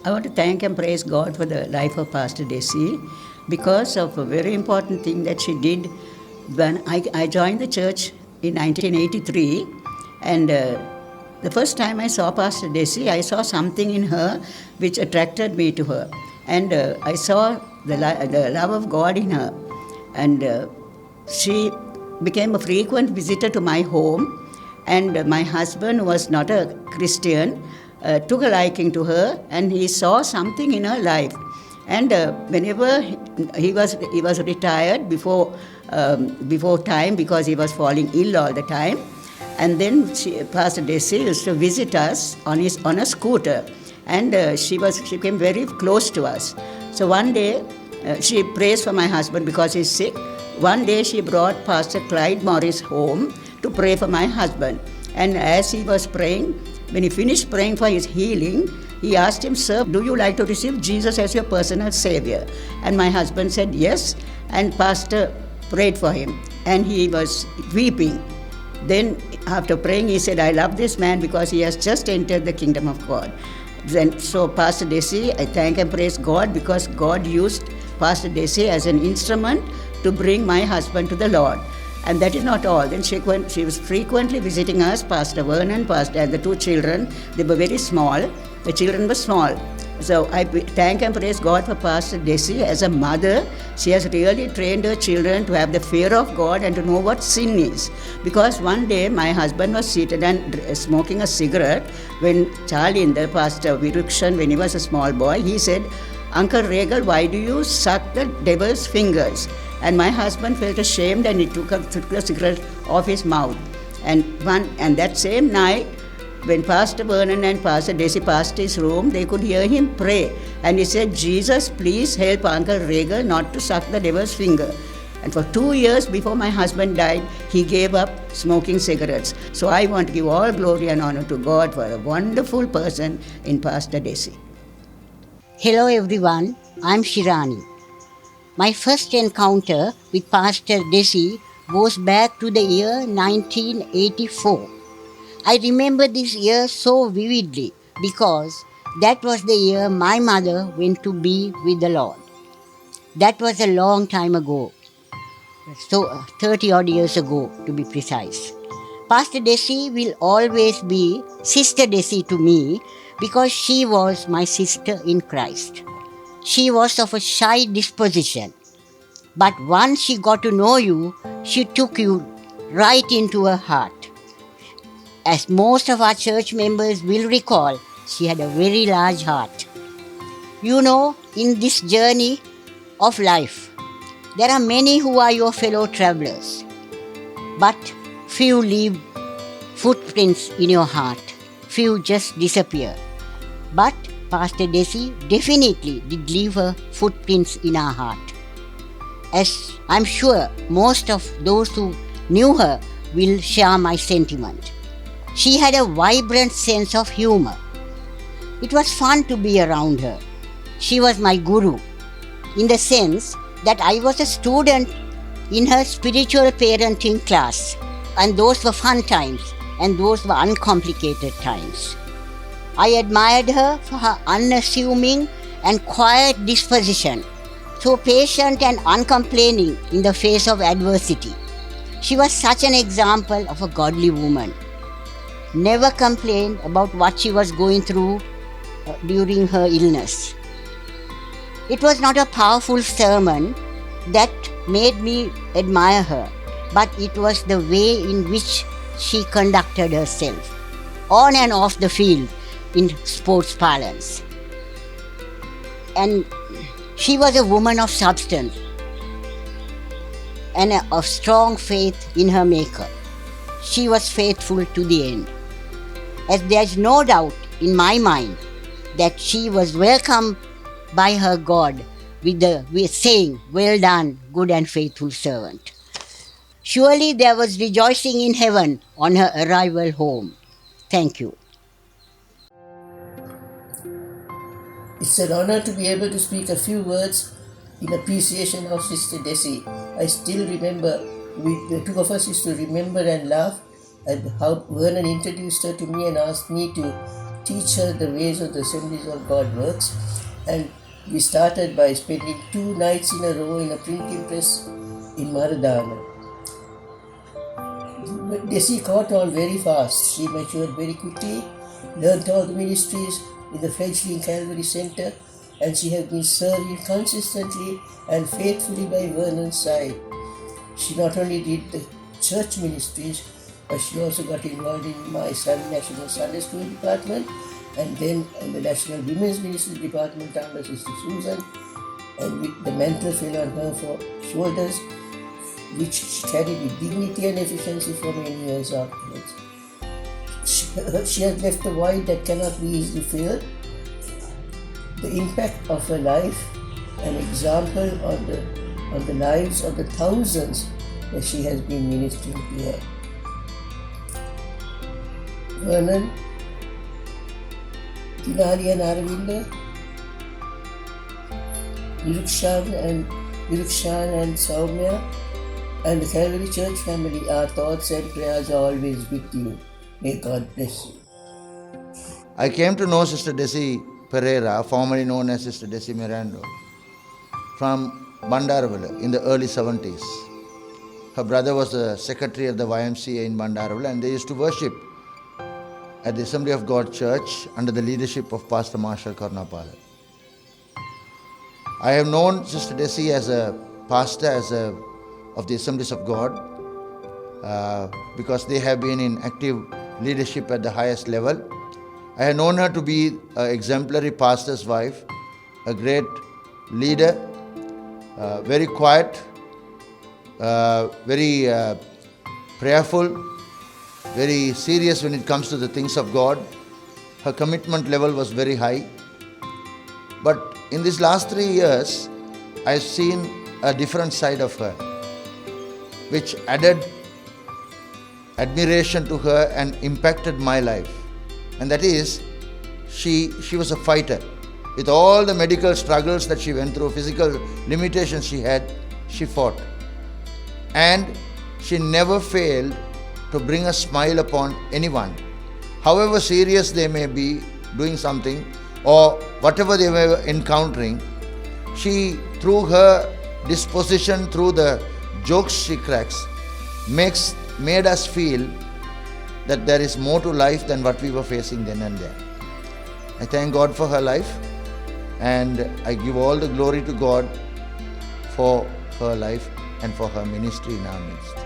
I want to thank and praise God for the life of Pastor Desi because of a very important thing that she did when I joined the church in 1983. And the first time I saw Pastor Desi, I saw something in her which attracted me to her. And I saw the love of God in her. And she became a frequent visitor to my home. And my husband, who was not a Christian, took a liking to her, and he saw something in her life. And whenever he was retired before time because he was falling ill all the time. And then Pastor Desi used to visit us on a scooter, and she came very close to us. So one day she prays for my husband because he's sick. One day she brought Pastor Clyde Morris home to pray for my husband. And as he was praying, when he finished praying for his healing, he asked him, "Sir, do you like to receive Jesus as your personal Savior?" And my husband said yes, and Pastor prayed for him, and he was weeping. Then after praying, he said, "I love this man because he has just entered the kingdom of God." Then, so Pastor Desi, I thank and praise God because God used Pastor Desi as an instrument to bring my husband to the Lord. And that is not all. Then she was frequently visiting us, Pastor Vernon, and the two children. They were very small. The children were small. So I thank and praise God for Pastor Desi as a mother. She has really trained her children to have the fear of God and to know what sin is. Because one day my husband was seated and smoking a cigarette when Charlinder, Pastor Virukshan, when he was a small boy, he said, "Uncle Regal, why do you suck the devil's fingers?" And my husband felt ashamed and he took the cigarette off his mouth. And that same night, when Pastor Vernon and Pastor Desi passed his room, they could hear him pray. And he said, "Jesus, please help Uncle Regal not to suck the devil's finger." And for 2 years before my husband died, he gave up smoking cigarettes. So I want to give all glory and honor to God for a wonderful person in Pastor Desi. Hello everyone, I'm Shirani. My first encounter with Pastor Desi goes back to the year 1984. I remember this year so vividly because that was the year my mother went to be with the Lord. That was a long time ago, so 30 odd years ago to be precise. Pastor Desi will always be Sister Desi to me because she was my sister in Christ. She was of a shy disposition, but once she got to know you, she took you right into her heart. As most of our church members will recall, she had a very large heart. You know, in this journey of life, there are many who are your fellow travelers, but few leave footprints in your heart. Few just disappear. But Pastor Desi definitely did leave her footprints in our heart. As I'm sure most of those who knew her will share my sentiment. She had a vibrant sense of humor. It was fun to be around her. She was my guru, in the sense that I was a student in her spiritual parenting class, and those were fun times and those were uncomplicated times. I admired her for her unassuming and quiet disposition, so patient and uncomplaining in the face of adversity. She was such an example of a godly woman. Never complained about what she was going through during her illness. It was not a powerful sermon that made me admire her, but it was the way in which she conducted herself, on and off the field in sports parlance. And she was a woman of substance and of strong faith in her Maker. She was faithful to the end. As there is no doubt in my mind that she was welcomed by her God with saying, "Well done, good and faithful servant." Surely there was rejoicing in heaven on her arrival home. Thank you. It's an honor to be able to speak a few words in appreciation of Sister Desi. I still remember, the two of us used to remember and laugh at how Vernon introduced her to me and asked me to teach her the ways of the Assemblies of God works, and we started by spending 2 nights in a row in a printing press in Maradana. Desi caught on very fast. She matured very quickly, learned all the ministries in the fledgling Calvary Center, and she has been serving consistently and faithfully by Vernon's side. She not only did the church ministries, but she also got involved in my National Sunday School department, and then in the National Women's Ministry department under Sister Susan, and the mantle fell on her for shoulders, which she carried with dignity and efficiency for many years afterwards. She has left a void that cannot be easily filled. The impact of her life, an example on the lives of the thousands that she has been ministering to her. Vernon, Dinali and Aravinda, Nirukshan and Soumya, and the Calvary Church family, our thoughts and prayers are always with you. May God bless you. I came to know Sister Desi Pereira, formerly known as Sister Desi Mirando, from Bandaravilla in the early 70s. Her brother was the secretary of the YMCA in Bandaravilla, and they used to worship at the Assembly of God Church under the leadership of Pastor Marshall Karnapala. I have known Sister Desi as a pastor of the Assemblies of God because they have been in active leadership at the highest level. I have known her to be an exemplary pastor's wife, a great leader, very quiet, very prayerful, very serious when it comes to the things of God. Her commitment level was very high. But in these last 3 years, I've seen a different side of her, which added admiration to her and impacted my life. And that is, she was a fighter. With all the medical struggles that she went through, physical limitations she had, she fought. And she never failed to bring a smile upon anyone. However serious they may be doing something or whatever they were encountering, she, through her disposition, through the jokes she cracks, made us feel that there is more to life than what we were facing then and there. I thank God for her life, and I give all the glory to God for her life and for her ministry in our midst.